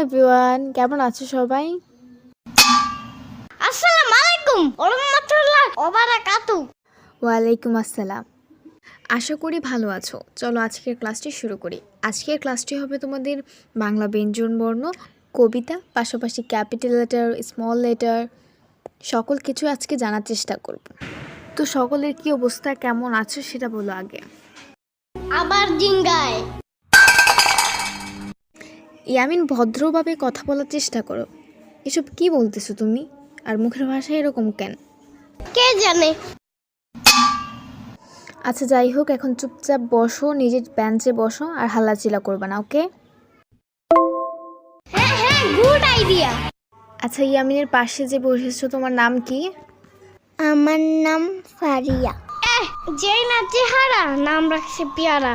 Everyone, কেমন আছো সবাই? আসসালামু আলাইকুম ওয়া রাহমাতুল্লাহি ওয়া বারাকাতুহু। ওয়ালাইকুম আসসালাম। আশা করি ভালো আছো। চলো আজকের ক্লাসটি শুরু করি। আজকের ক্লাসটি হবে তোমাদের বাংলা ব্যঞ্জনবর্ণ, কবিতা, পাশাপাশি ক্যাপিটাল লেটার, স্মল লেটার, সকল কিছু আজকে জানার চেষ্টা করব। তো সকলের কি অবস্থা, কেমন আছো সেটা বলো আগে। আবার জিঙ্গায় ইয়ামিন, ভদ্রভাবে কথা বলার চেষ্টা করো। এসব কি বলতেছো তুমি? আর মুখের ভাষা এরকম কেন? কে জানে। আচ্ছা যাই হোক, এখন চুপচাপ বসো, নিজের বেঞ্চে বসো আর হাল্লাচিল্লা করবে না, ওকে? হ্যাঁ গুড আইডিয়া। আচ্ছা, ইয়ামিনের পাশে যে বসেছো তোমার নাম কি? আমার নাম ফারিয়া। যেই না চেহারা নাম রাখছে পেয়ারা।